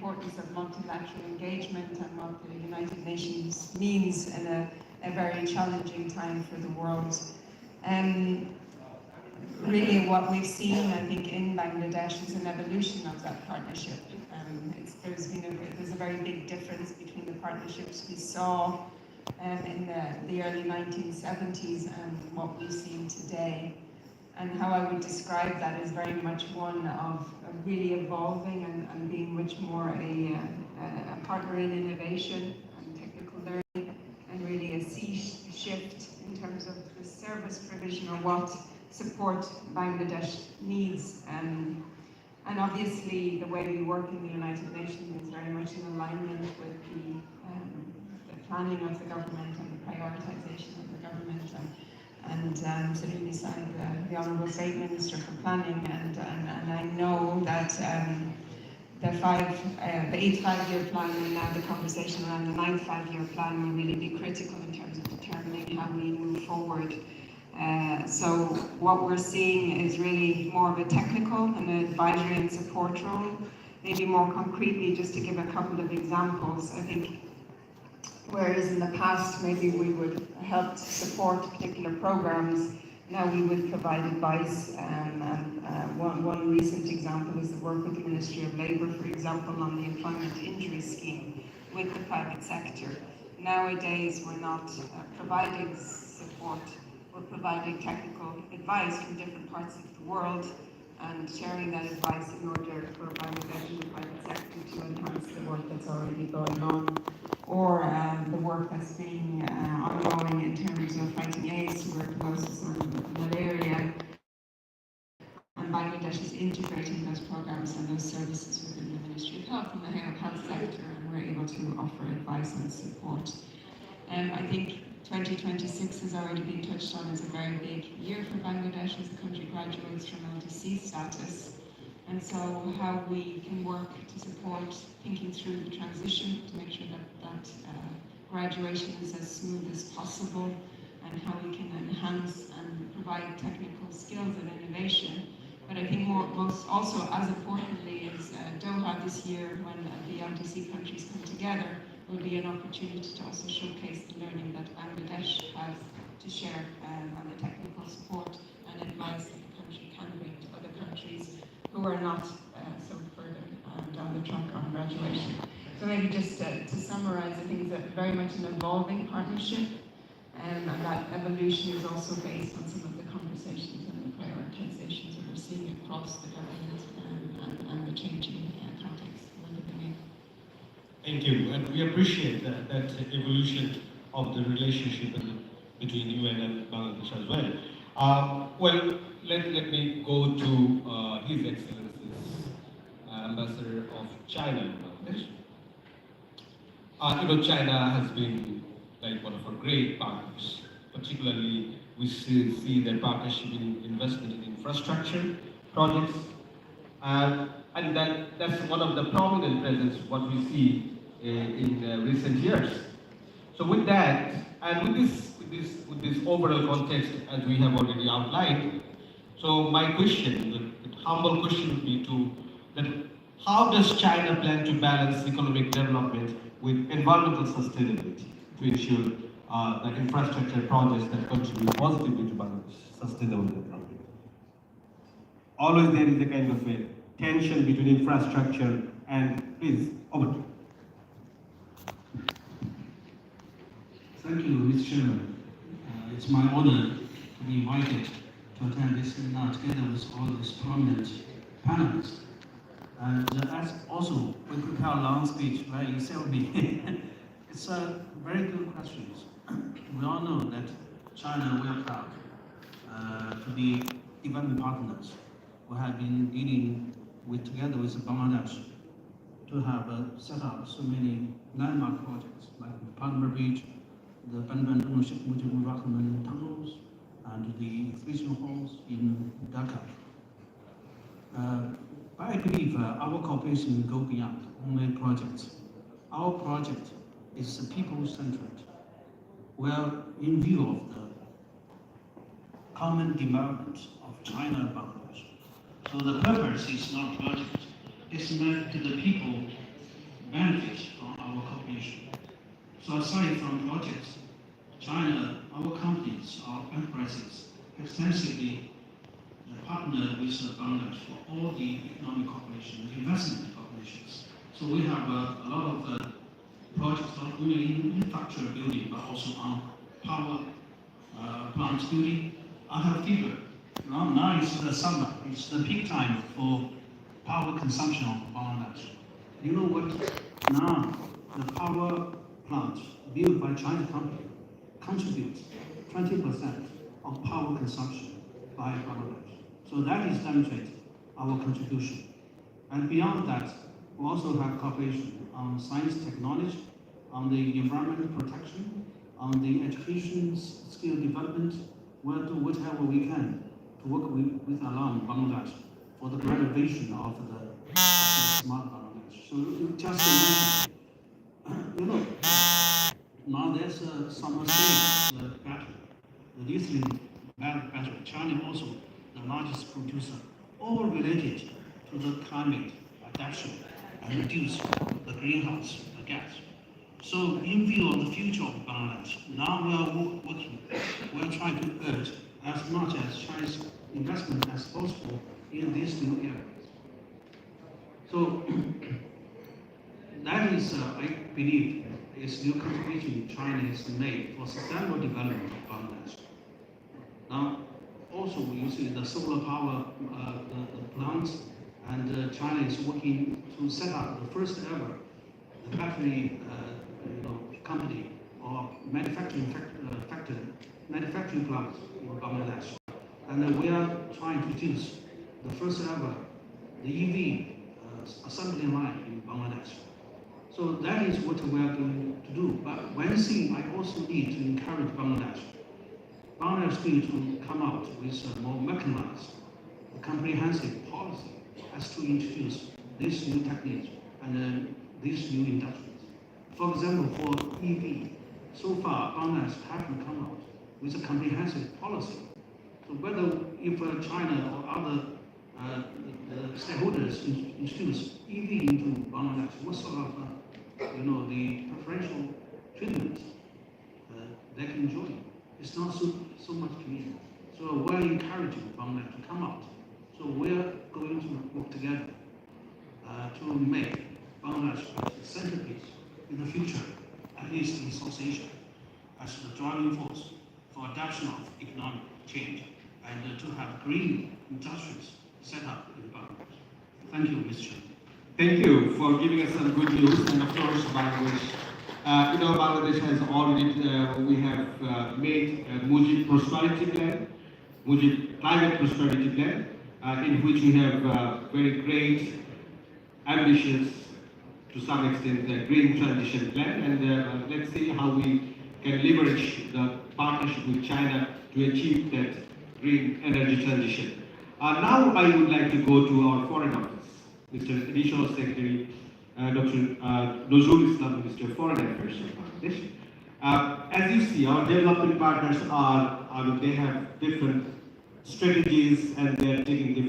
importance of multilateral engagement and what the United Nations means in a very challenging time for the world. Really what we've seen, I think, in Bangladesh is an evolution of that partnership. There's a very big difference between the partnerships we saw in the early 1970s and what we've seen today. And how I would describe that is very much one of really evolving and being much more a partner in innovation and technical learning, and really a sea shift in terms of the service provision or what support Bangladesh needs. And obviously the way we work in the United Nations is very much in alignment with the planning of the government and the prioritization of the government. And sitting beside the Honourable State Minister for Planning, and I know that the 8th five-year plan and now the conversation around the 9th five-year plan will really be critical in terms of determining how we move forward. So what we're seeing is really more of a technical and an advisory and support role. Maybe more concretely, just to give a couple of examples, I think whereas in the past maybe we would help support particular programs, now we would provide advice. One recent example is the work with the Ministry of Labour, for example, on the employment injury scheme with the private sector. Nowadays we're not providing support, we're providing technical advice from different parts of the world and sharing that advice in order for Bangladesh and the private sector to enhance the work that's already going on, or the work that's been ongoing in terms of fighting AIDS, tuberculosis, or malaria. And Bangladesh is integrating those programs and those services within the Ministry of Health and the health sector, and we're able to offer advice and support. I think 2026 has already been touched on as a very big year for Bangladesh as the country graduates from LDC status. And so how we can work to support thinking through the transition to make sure that graduation is as smooth as possible, and how we can enhance and provide technical skills and innovation. But I think most also as importantly is Doha this year, when the LDC countries come together, will be an opportunity to also showcase the learning that Bangladesh has to share on the technical support and advice that the country can bring to other countries who are not so further down the track on graduation. So maybe just to summarize, I think it's very much an evolving partnership, and that evolution is also based on some of the conversations and the prioritizations that we're seeing across the government and the changing context we're living in. Thank you, and we appreciate that evolution of the relationship between UN and Bangladesh as well. Well, let me go to His Excellency's Ambassador of China in Bangladesh. China has been like one of our great partners. Particularly, we see their partnership in investment in infrastructure projects, and that's one of the prominent presence what we see in recent years. So with that, and with this overall context as we have already outlined, so my question, the humble question would be that how does China plan to balance economic development with environmental sustainability to ensure that infrastructure projects that contribute positively to Bangladesh's sustainable development? Always there is a kind of a tension between infrastructure and, please, over to you. Thank you, Mr. Chairman. It's my honor to be invited to attend this seminar together with all these prominent panelists. And as also, we prepare a long speech, right? You tell me. It's a very good question. We all know that China, we are proud to be development partners. We have been dealing together with Bangladesh to have set up so many landmark projects like the Palmer Bridge, the Bandar Sheikh Mujibur Rahman tunnels, and the exhibition halls in Dhaka. But I believe our cooperation will go beyond only projects. Our project is people-centered. Well, in view of the common development of China and Bangladesh. So the purpose is not project, it's meant to the people benefit from our cooperation. So aside from projects, China, our companies, our enterprises extensively partner with Bangladesh for all the economic cooperation, investment cooperations. So we have a lot of projects not only in infrastructure building, but also on power plant building. I have figure. Now is the summer. It's the peak time for power consumption of Bangladesh. You know what? Now the power plant built by China company contributes 20% of power consumption by Bangladesh. So that is demonstrate our contribution. And beyond that, we also have cooperation on science technology, on the environmental protection, on the education skill development. We'll do whatever we can to work with along Bangladesh for the graduation of the smart Bangladesh. So you just mentioned, now there's some state the battery, the lithium battery. China also the largest producer, all related to the climate adaptation and reduce the greenhouse gas. So in view of the future of Bangladesh, now we are working, we are trying to urge as much as Chinese investment as possible in these new areas. So that is, I believe, is new contribution China has made for sustainable development of Bangladesh. Now, also we see the solar power the plants, and China is working to set up the first ever the battery company or manufacturing plants in Bangladesh. And we are trying to introduce the first ever the EV assembly line in Bangladesh. So that is what we are going to do. But one thing I also need to encourage Bangladesh needs to come out with a more mechanized, comprehensive policy as to introduce these new techniques and these new industries. For example, for EV, so far Bangladesh haven't come out with a comprehensive policy. So whether if China or other stakeholders introduce EV into Bangladesh, what sort of the preferential treatment they can enjoy? It's not so much clear. So we're encouraging Bangladesh to come out. So we're going to work together to make Bangladesh a centerpiece in the future, at least in South Asia, as the driving force for adoption of economic change and to have green industries set up in Bangladesh. Thank you, Mr. Chairman. Thank you for giving us some good news, and of course, Bangladesh. Bangladesh has already, we have made a Mujib Prosperity Plan, Mujib Climate Prosperity Plan, in which we have very great, ambitious, to some extent, green transition plan, and let's see how we can leverage the partnership with China to achieve that green energy transition. Now I would like to go to our Foreign Office. Mr. Additional Secretary Dr. Nozrul Islam, Mr. Foreign Affairs of Bangladesh. As you see, our development partners they have different strategies and they are taking different